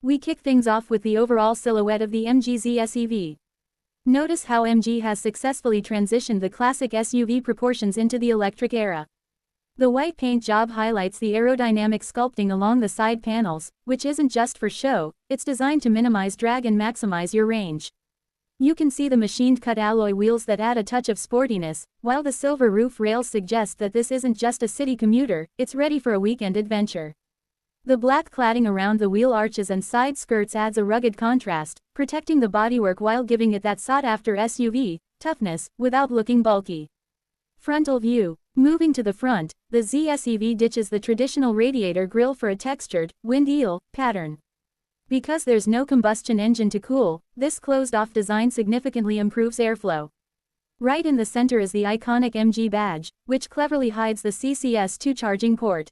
We kick things off with the overall silhouette of the MG Z SUV. Notice how MG has successfully transitioned the classic SUV proportions into the electric era. The white paint job highlights the aerodynamic sculpting along the side panels, which isn't just for show, it's designed to minimize drag and maximize your range. You can see the machined-cut alloy wheels that add a touch of sportiness, while the silver roof rails suggest that this isn't just a city commuter, it's ready for a weekend adventure. The black cladding around the wheel arches and side skirts adds a rugged contrast, protecting the bodywork while giving it that sought-after SUV toughness, without looking bulky. Frontal view. Moving to the front, the Z SUV ditches the traditional radiator grille for a textured, wind eel pattern. Because there's no combustion engine to cool, this closed-off design significantly improves airflow. Right in the center is the iconic MG badge, which cleverly hides the CCS2 charging port.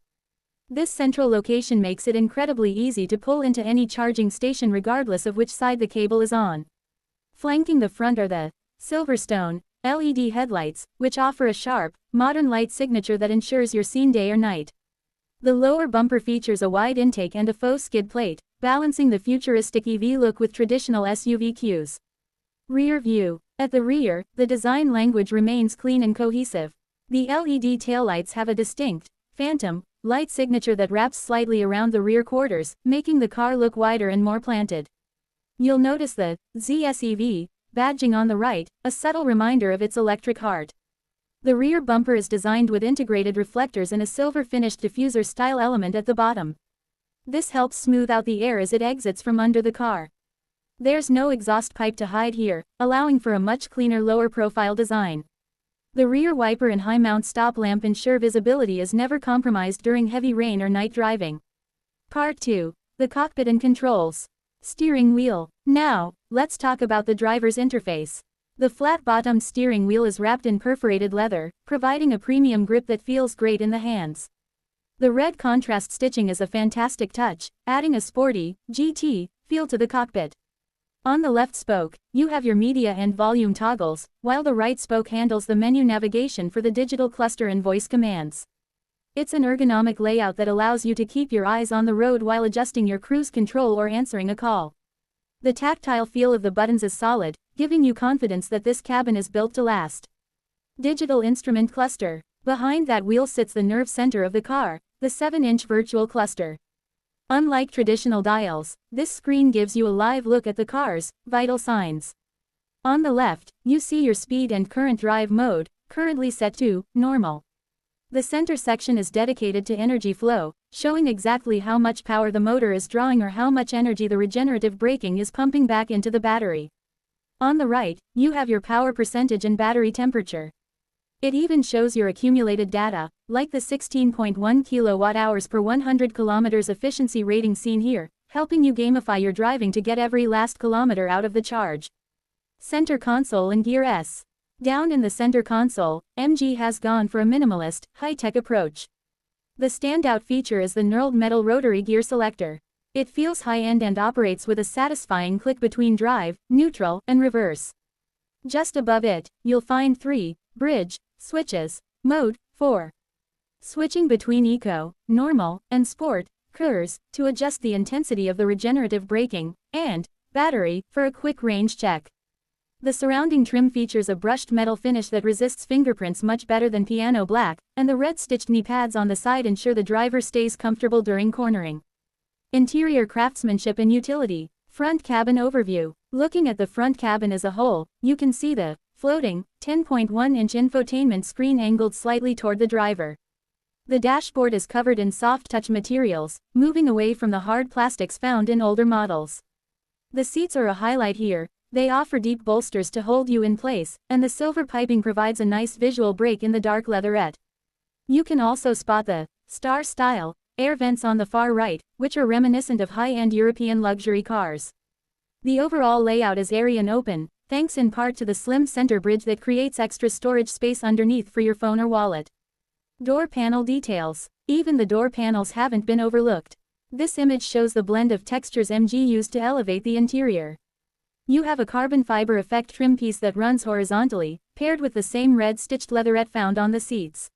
This central location makes it incredibly easy to pull into any charging station regardless of which side the cable is on. Flanking the front are the Silverstone LED headlights, which offer a sharp, modern light signature that ensures you're seen day or night. The lower bumper features a wide intake and a faux skid plate, balancing the futuristic EV look with traditional SUV cues. Rear view. At the rear, the design language remains clean and cohesive. The LED taillights have a distinct, phantom, light signature that wraps slightly around the rear quarters, making the car look wider and more planted. You'll notice the Z SUV badging on the right, a subtle reminder of its electric heart. The rear bumper is designed with integrated reflectors and a silver-finished diffuser-style element at the bottom. This helps smooth out the air as it exits from under the car. There's no exhaust pipe to hide here, allowing for a much cleaner lower-profile design. The rear wiper and high-mount stop lamp ensure visibility is never compromised during heavy rain or night driving. Part 2. The cockpit and controls. Steering wheel. Now, let's talk about the driver's interface. The flat-bottomed steering wheel is wrapped in perforated leather, providing a premium grip that feels great in the hands. The red contrast stitching is a fantastic touch, adding a sporty, GT, feel to the cockpit. On the left spoke, you have your media and volume toggles, while the right spoke handles the menu navigation for the digital cluster and voice commands. It's an ergonomic layout that allows you to keep your eyes on the road while adjusting your cruise control or answering a call. The tactile feel of the buttons is solid, giving you confidence that this cabin is built to last. Digital instrument cluster. Behind that wheel sits the nerve center of the car, the 7-inch virtual cluster. Unlike traditional dials, this screen gives you a live look at the car's vital signs. On the left, you see your speed and current drive mode, currently set to normal. The center section is dedicated to energy flow, showing exactly how much power the motor is drawing or how much energy the regenerative braking is pumping back into the battery. On the right, you have your power percentage and battery temperature. It even shows your accumulated data, like the 16.1 kWh per 100 kilometers efficiency rating seen here, helping you gamify your driving to get every last kilometer out of the charge. Center console and Gear S. Down in the center console, MG has gone for a minimalist, high-tech approach. The standout feature is the knurled metal rotary gear selector. It feels high-end and operates with a satisfying click between drive, neutral, and reverse. Just above it, you'll find 3 bridge switches. Mode 4. Switching between Eco, Normal, and Sport, Cruise, to adjust the intensity of the regenerative braking, and Battery, for a quick range check. The surrounding trim features a brushed metal finish that resists fingerprints much better than piano black, and the red-stitched knee pads on the side ensure the driver stays comfortable during cornering. Interior craftsmanship and utility. Front cabin overview. Looking at the front cabin as a whole, you can see the floating, 10.1-inch infotainment screen angled slightly toward the driver. The dashboard is covered in soft-touch materials, moving away from the hard plastics found in older models. The seats are a highlight here. They offer deep bolsters to hold you in place, and the silver piping provides a nice visual break in the dark leatherette. You can also spot the star-style air vents on the far right, which are reminiscent of high-end European luxury cars. The overall layout is airy and open, thanks in part to the slim center bridge that creates extra storage space underneath for your phone or wallet. Door panel details. Even the door panels haven't been overlooked. This image shows the blend of textures MG used to elevate the interior. You have a carbon fiber effect trim piece that runs horizontally, paired with the same red-stitched leatherette found on the seats.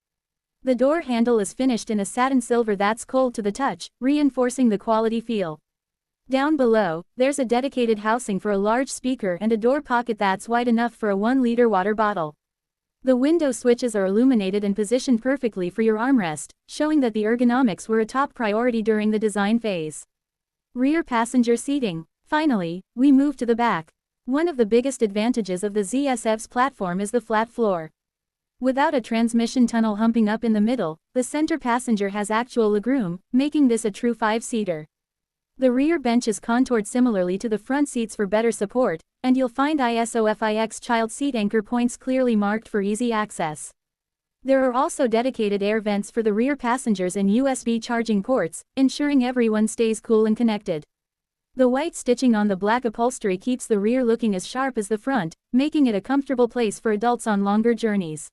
The door handle is finished in a satin silver that's cold to the touch, reinforcing the quality feel. Down below, there's a dedicated housing for a large speaker and a door pocket that's wide enough for a 1-liter water bottle. The window switches are illuminated and positioned perfectly for your armrest, showing that the ergonomics were a top priority during the design phase. Rear passenger seating. Finally, we move to the back. One of the biggest advantages of the ZSF's platform is the flat floor. Without a transmission tunnel humping up in the middle, the center passenger has actual legroom, making this a true 5-seater. The rear bench is contoured similarly to the front seats for better support, and you'll find ISOFIX child seat anchor points clearly marked for easy access. There are also dedicated air vents for the rear passengers and USB charging ports, ensuring everyone stays cool and connected. The white stitching on the black upholstery keeps the rear looking as sharp as the front, making it a comfortable place for adults on longer journeys.